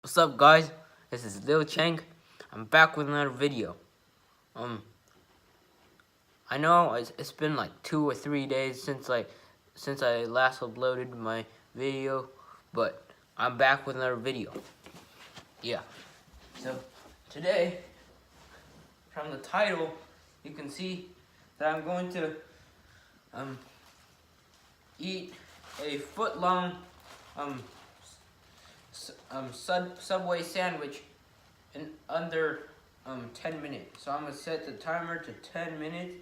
What's up, guys? This is Lil Chang. I'm back with another video. I know it's been like 2 or 3 days since I last uploaded my video, but I'm back with another video. Yeah. So today, from the title, you can see that I'm going to eat a foot-long Subway sandwich in under 10 minutes. So I'm gonna set the timer to 10 minutes,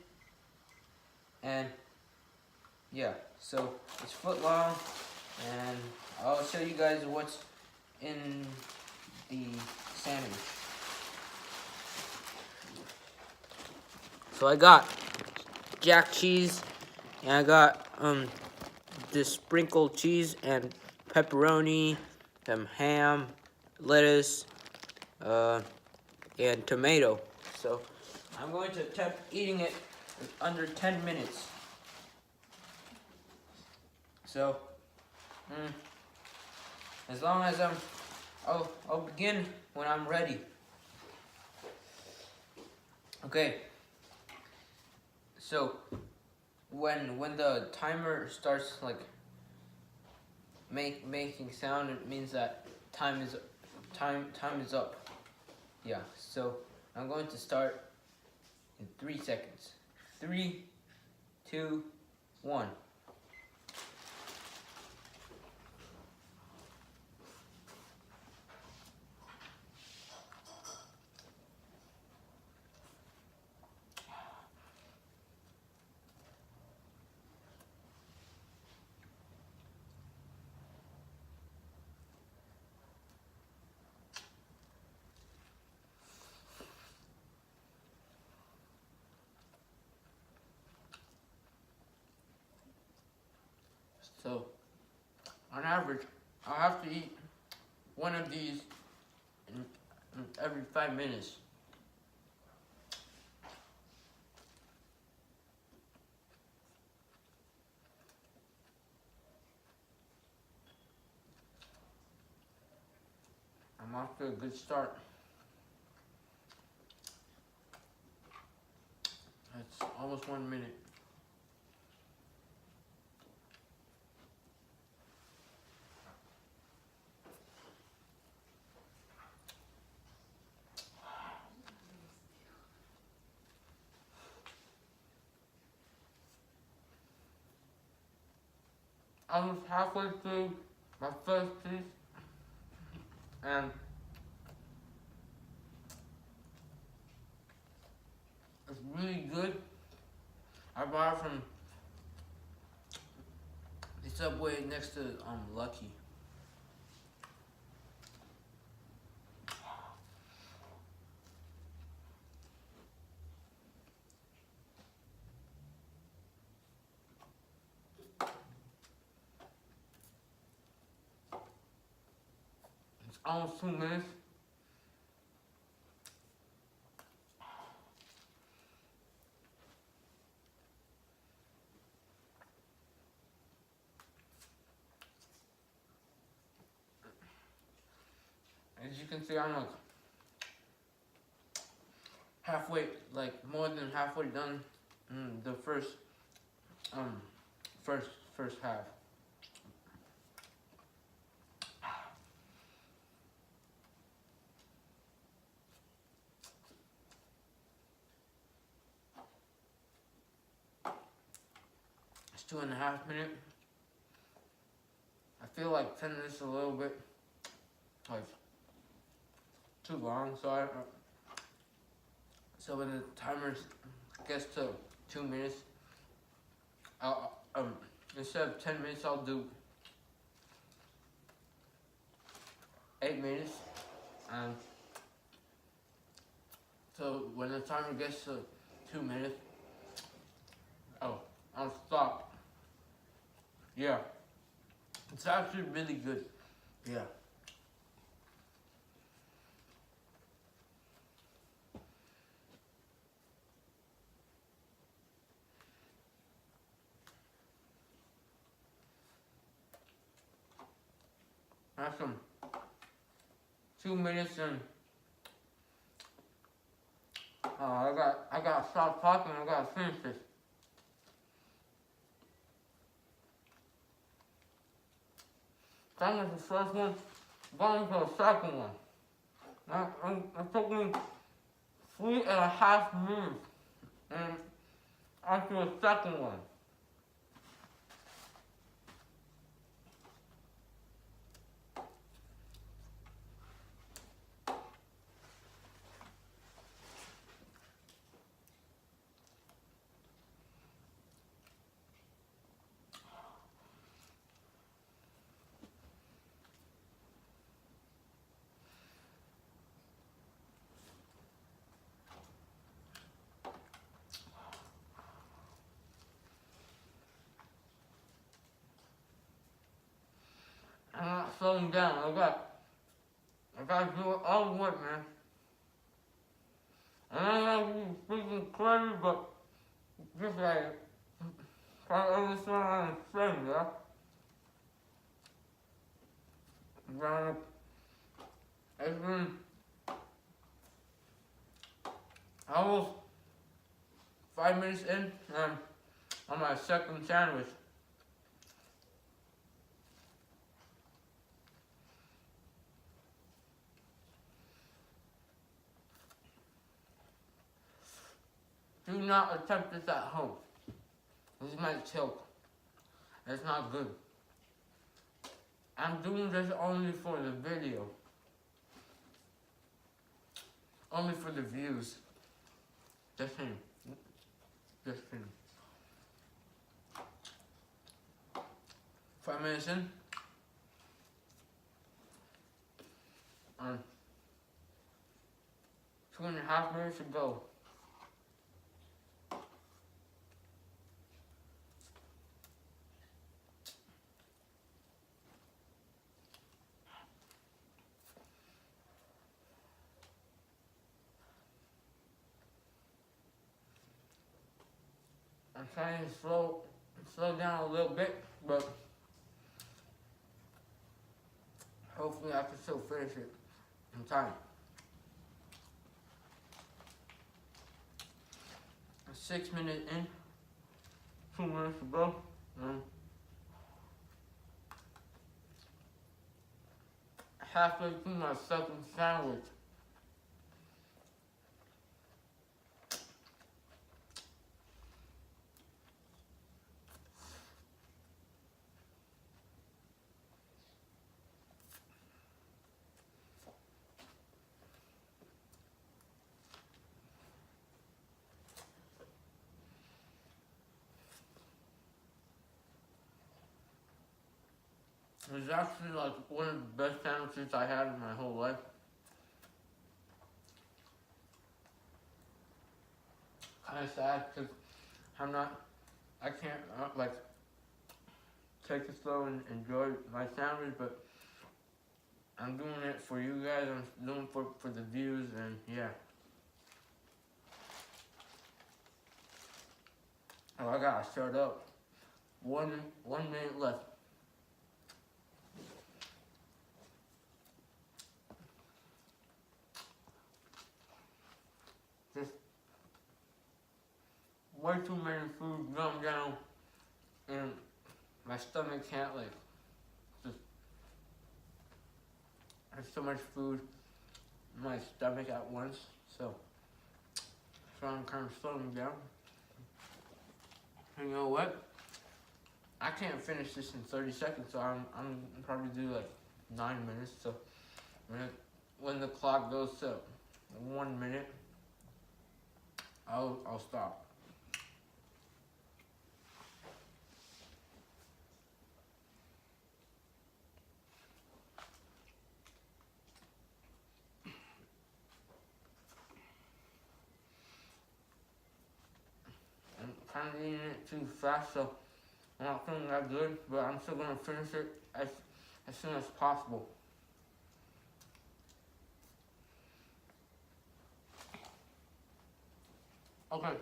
and yeah, so it's foot long, and I'll show you guys what's in the sandwich. So I got jack cheese, and I got this sprinkled cheese and pepperoni, ham, lettuce, and tomato. So I'm going to attempt eating it in under 10 minutes. So as long as I'll begin when I'm ready. Okay. So when the timer starts like making sound, it means that time is up. Yeah, so I'm going to start in 3 seconds. 3, 2, 1. So, on average, I'll have to eat one of these in every 5 minutes. I'm off to a good start. That's almost 1 minute. I was halfway through my first piece, and it's really good. I bought it from the Subway next to Lucky. It's almost 2 minutes. As you can see, I'm like halfway, like more than halfway done the first half. It's 2.5 minutes. I feel like 10 minutes a little bit like too long, so when the timer gets to 2 minutes, I'll instead of 10 minutes, I'll do 8 minutes. So when the timer gets to 2 minutes, I'll stop. Yeah, it's actually really good. Yeah. Have some 2 minutes and I gotta stop talking. I gotta finish this. That was the first one. Going to the second one. It took me 3.5 minutes, and after the second one. I'm not slowing down. I gotta do it all the way, man. And I know you speaking clearly, but just like try to understand what I'm saying, yeah. But it's been almost 5 minutes in, and on my second sandwich. Do not attempt this at home. This might choke. It's not good. I'm doing this only for the video. Only for the views. Just him. Just him. 5 minutes in. 2.5 minutes to go. I'm trying to slow down a little bit, but hopefully I can still finish it in time. 6 minutes in, 2 minutes to go. Halfway through my second sandwich. It was actually like one of the best sandwiches I had in my whole life. Kind of sad because I can't like take it slow and enjoy my sandwich, but I'm doing it for you guys. I'm doing it for the views, and yeah. Oh, I gotta shut up. 1 minute left. Just way too many food gum down, and my stomach can't like just. There's so much food in my stomach at once, so I'm kind of slowing down. You know what? I can't finish this in 30 seconds, so I'm probably do like 9 minutes. So when the clock goes to 1 minute, I'll stop. I'm kind of eating it too fast, so I'm not feeling that good, but I'm still gonna finish it as soon as possible. Okay,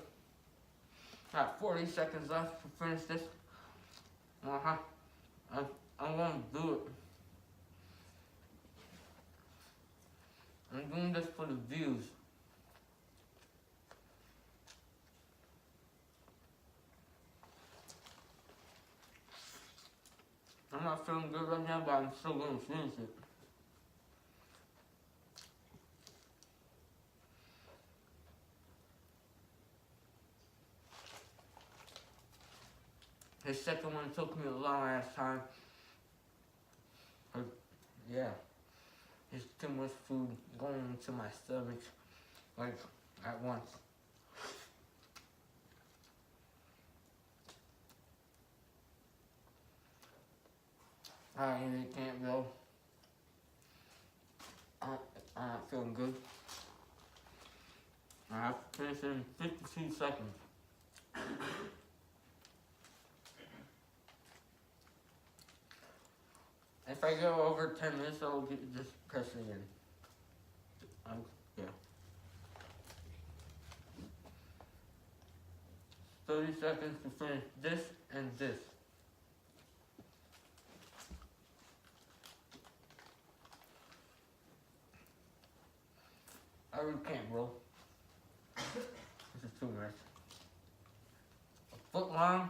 got 40 seconds left to finish this. I'm gonna do it. I'm doing this for the views. I'm not feeling good right now, but I'm still gonna finish it. The second one took me a long ass time. But yeah, there's too much food going into my stomach, like at once. I really can't go. I'm not feeling good. I have to finish in 52 seconds. If I go over 10 minutes, I'll just press it again. Yeah. 30 seconds to finish this and this. I really can't, bro. This is too much. A foot long.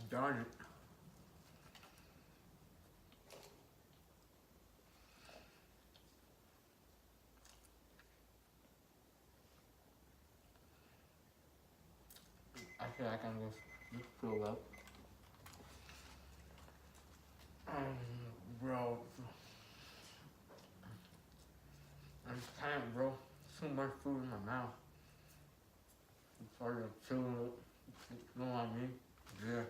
Darn it. I feel like I'm just fill up. Bro. I just can't, bro. So much food in my mouth. I'm sorry to chew it. You know what I mean? Yeah.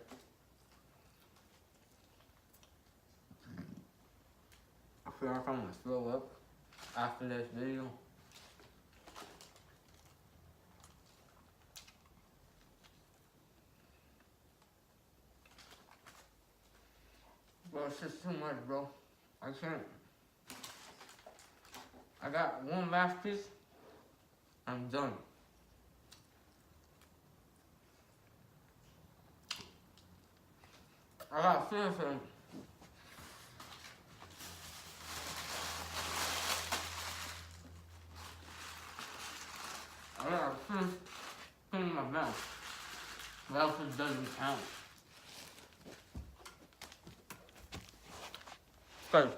I feel like I'm gonna throw up after this video. Bro, it's just too much, bro. I can't. I got one last piece. I'm done. I gotta finish it. I gotta finish cleaning my mouth. Or else it doesn't count. Cause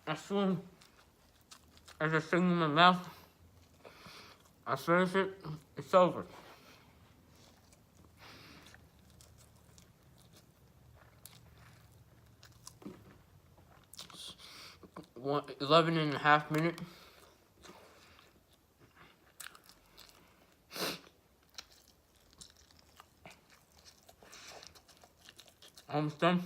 as soon as I sing in my mouth, I finish it, it's over. 11 and a half minutes. Almost done.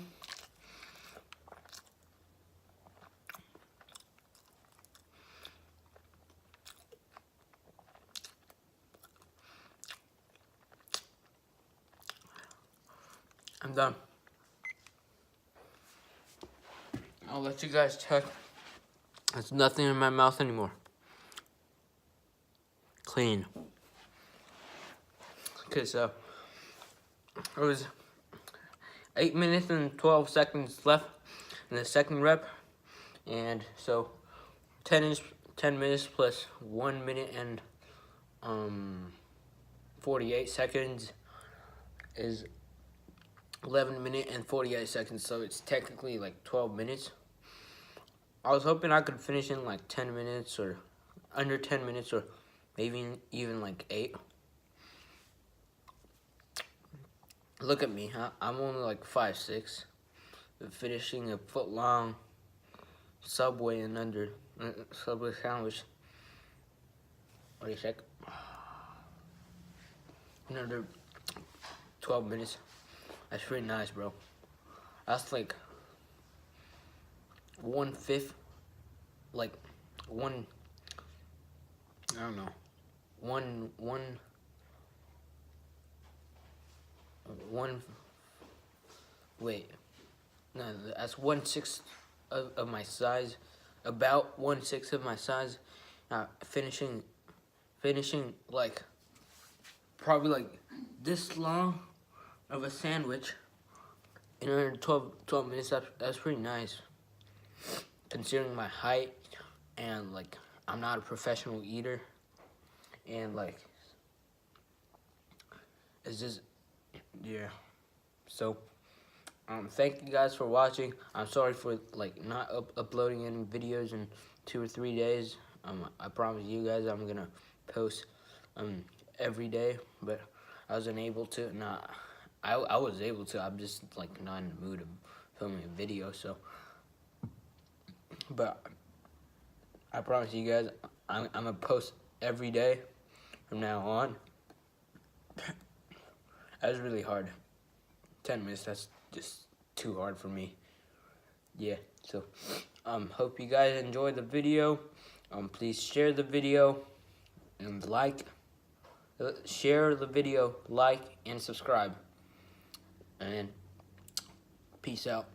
I'm done. I'll let you guys check. There's nothing in my mouth anymore. Clean. Okay, so it was 8 minutes and 12 seconds left in the second rep. And so 10 minutes plus 1 minute and 48 seconds is 11 minutes and 48 seconds, so it's technically like 12 minutes. I was hoping I could finish in like 10 minutes or under 10 minutes or maybe even like 8. Look at me, huh? I'm only like 5'6", finishing a foot-long Subway and under Subway sandwich. What do you think? Another 12 minutes. That's pretty nice, bro. That's like 1/5, like one. I don't know. One. Wait, no, that's 1/6 of my size. About 1/6 of my size. Finishing like probably like this long of a sandwich in under 12 minutes, that's pretty nice. Considering my height, and like, I'm not a professional eater. And like, it's just, yeah. So, thank you guys for watching. I'm sorry for like not uploading any videos in 2 or 3 days. I promise you guys I'm gonna post every day, but I wasn't able to. I was able to. I'm just like not in the mood of filming a video. So, but I promise you guys I'm gonna post every day from now on. That was really hard. 10 minutes, that's just too hard for me. Yeah, so hope you guys enjoyed the video. Please share the video and share the video, like, and subscribe. And peace out.